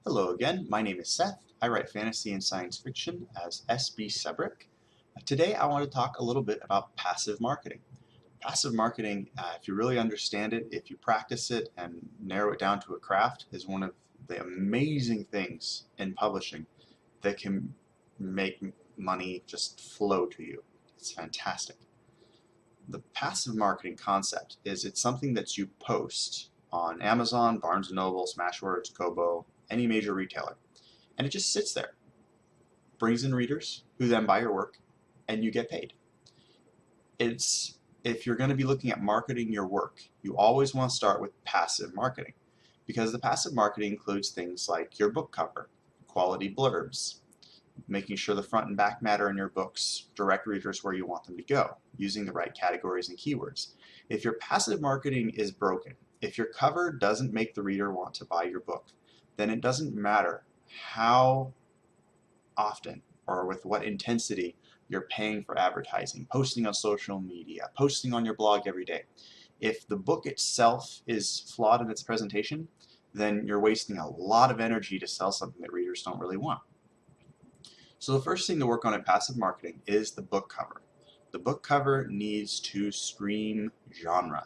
Hello again, my name is Seth. I write fantasy and science fiction as S.B. Sebrick. Today I want to talk a little bit about passive marketing. Passive marketing, if you really understand it, if you practice it and narrow it down to a craft, is one of the amazing things in publishing that can make money just flow to you. It's fantastic. The passive marketing concept is it's something that you post on Amazon, Barnes & Noble, Smashwords, Kobo, any major retailer. And it just sits there, brings in readers who then buy your work, and you get paid. If you're going to be looking at marketing your work, you always want to start with passive marketing, because the passive marketing includes things like your book cover, quality blurbs, making sure the front and back matter in your books direct readers where you want them to go, using the right categories and keywords. If your passive marketing is broken, if your cover doesn't make the reader want to buy your book, then it doesn't matter how often or with what intensity you're paying for advertising, posting on social media, posting on your blog every day. If the book itself is flawed in its presentation, then you're wasting a lot of energy to sell something that readers don't really want. So the first thing to work on in passive marketing is the book cover. The book cover needs to scream genre.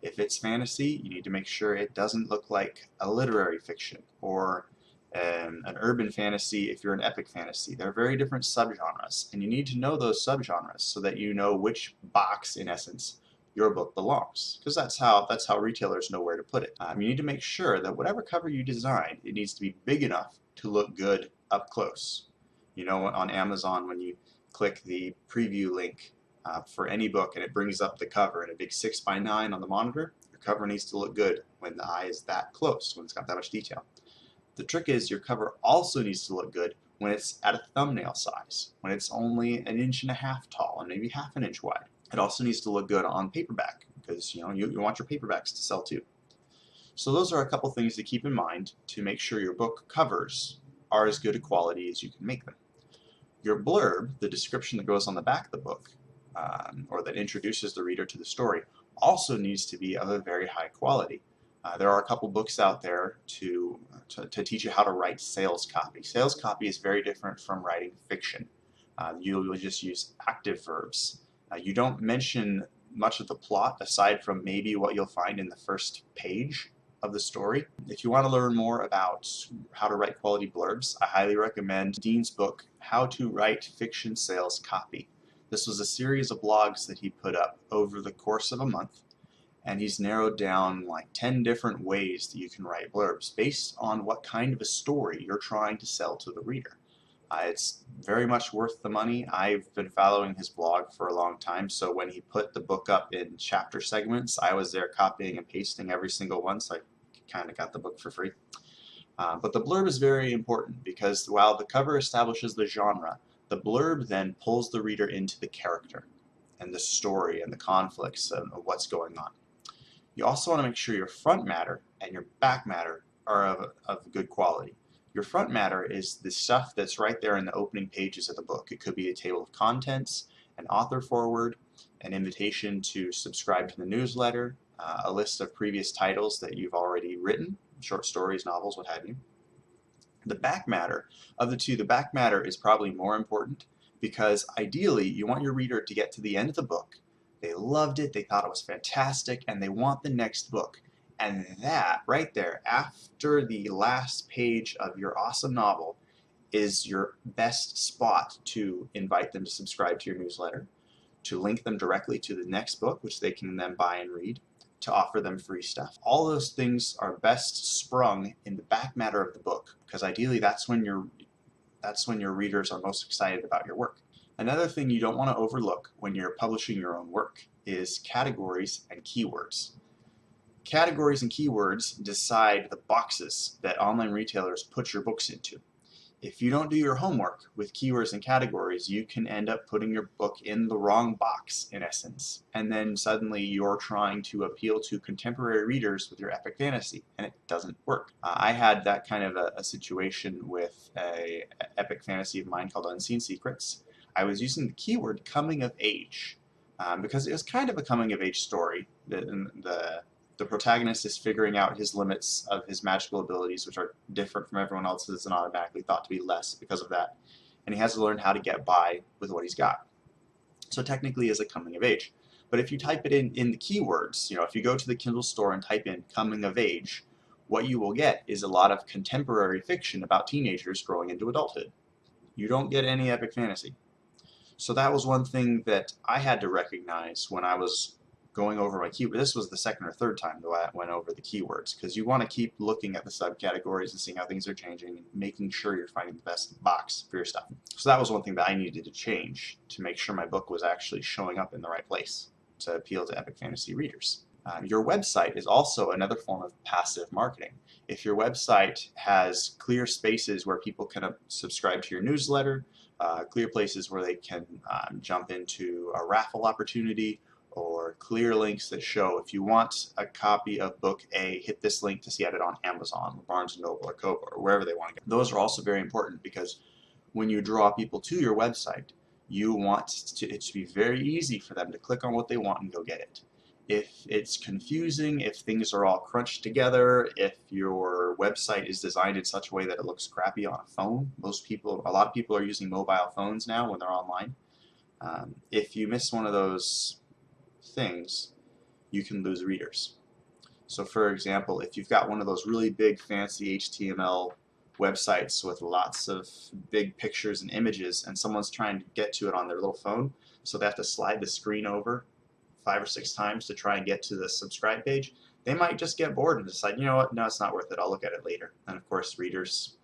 If it's fantasy, you need to make sure it doesn't look like a literary fiction or an urban fantasy if you're an epic fantasy. They're very different subgenres, and you need to know those subgenres so that you know which box, in essence, your book belongs, because that's how retailers know where to put it. You need to make sure that whatever cover you design, it needs to be big enough to look good up close. You know, on Amazon, when you click the preview link for any book and it brings up the cover in a big 6x9 on the monitor, your cover needs to look good when the eye is that close, when it's got that much detail. The trick is your cover also needs to look good when it's at a thumbnail size, when it's only 1.5 inches tall and maybe 1/2 inch wide. It also needs to look good on paperback, because you want your paperbacks to sell too. So those are a couple things to keep in mind to make sure your book covers are as good a quality as you can make them. Your blurb, the description that goes on the back of the book, or that introduces the reader to the story, also needs to be of a very high quality. There are a couple books out there to teach you how to write sales copy. Sales copy is very different from writing fiction. You'll just use active verbs. You don't mention much of the plot aside from maybe what you'll find in the first page of the story. If you want to learn more about how to write quality blurbs, I highly recommend Dean's book, How to Write Fiction Sales Copy. This was a series of blogs that he put up over the course of a month, and he's narrowed down like 10 different ways that you can write blurbs based on what kind of a story you're trying to sell to the reader. It's very much worth the money. I've been following his blog for a long time, so when he put the book up in chapter segments, I was there copying and pasting every single one, so I kind of got the book for free. But the blurb is very important, because while the cover establishes the genre, the blurb then pulls the reader into the character and the story and the conflicts of what's going on. You also want to make sure your front matter and your back matter are of good quality. Your front matter is the stuff that's right there in the opening pages of the book. It could be a table of contents, an author foreword, an invitation to subscribe to the newsletter, a list of previous titles that you've already written, short stories, novels, what have you. The back matter of the two, the back matter is probably more important, because ideally you want your reader to get to the end of the book. They loved it, they thought it was fantastic, and they want the next book. And that, right there, after the last page of your awesome novel, is your best spot to invite them to subscribe to your newsletter, to link them directly to the next book, which they can then buy and read, to offer them free stuff. All those things are best sprung in the back matter of the book, because ideally that's when your readers are most excited about your work. Another thing you don't want to overlook when you're publishing your own work is categories and keywords. Categories and keywords decide the boxes that online retailers put your books into. If you don't do your homework with keywords and categories, you can end up putting your book in the wrong box, in essence, and then suddenly you're trying to appeal to contemporary readers with your epic fantasy, and it doesn't work. I had that kind of a situation with an epic fantasy of mine called Unseen Secrets. I was using the keyword coming of age because it was kind of a coming of age story. The The protagonist is figuring out his limits of his magical abilities, which are different from everyone else's and automatically thought to be less because of that. And he has to learn how to get by with what he's got. So technically it's a coming of age. But if you type it in the keywords, if you go to the Kindle store and type in coming of age, what you will get is a lot of contemporary fiction about teenagers growing into adulthood. You don't get any epic fantasy. So that was one thing that I had to recognize when I was going over my keywords. This was the second or third time that I went over the keywords, because you want to keep looking at the subcategories and seeing how things are changing and making sure you're finding the best box for your stuff. So that was one thing that I needed to change to make sure my book was actually showing up in the right place to appeal to epic fantasy readers. Your website is also another form of passive marketing. If your website has clear spaces where people can subscribe to your newsletter, clear places where they can jump into a raffle opportunity, or clear links that show if you want a copy of book A, hit this link to see it on Amazon or Barnes & Noble or Kobo or wherever they want to go. Those are also very important, because when you draw people to your website, you want it to be very easy for them to click on what they want and go get it. If it's confusing, if things are all crunched together, if your website is designed in such a way that it looks crappy on a phone, a lot of people are using mobile phones now when they're online. If you miss one of those things, you can lose readers. So for example, if you've got one of those really big fancy HTML websites with lots of big pictures and images, and someone's trying to get to it on their little phone, so they have to slide the screen over 5 or 6 times to try and get to the subscribe page, they might just get bored and decide, you know what, no, it's not worth it, I'll look at it later. And of course, readers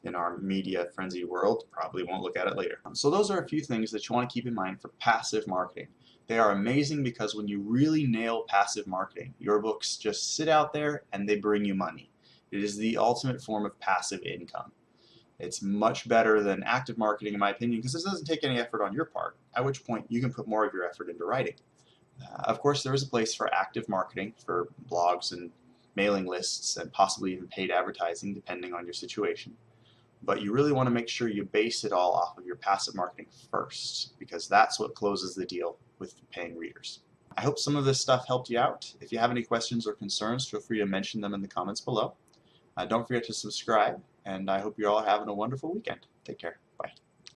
in our media frenzied world probably won't look at it later. So those are a few things that you want to keep in mind for passive marketing. They are amazing because when you really nail passive marketing, your books just sit out there and they bring you money. It is the ultimate form of passive income. It's much better than active marketing, in my opinion, because this doesn't take any effort on your part, at which point you can put more of your effort into writing. Of course, there is a place for active marketing, for blogs and mailing lists and possibly even paid advertising, depending on your situation. But you really want to make sure you base it all off of your passive marketing first, because that's what closes the deal with paying readers. I hope some of this stuff helped you out. If you have any questions or concerns, feel free to mention them in the comments below. Don't forget to subscribe, and I hope you're all having a wonderful weekend. Take care.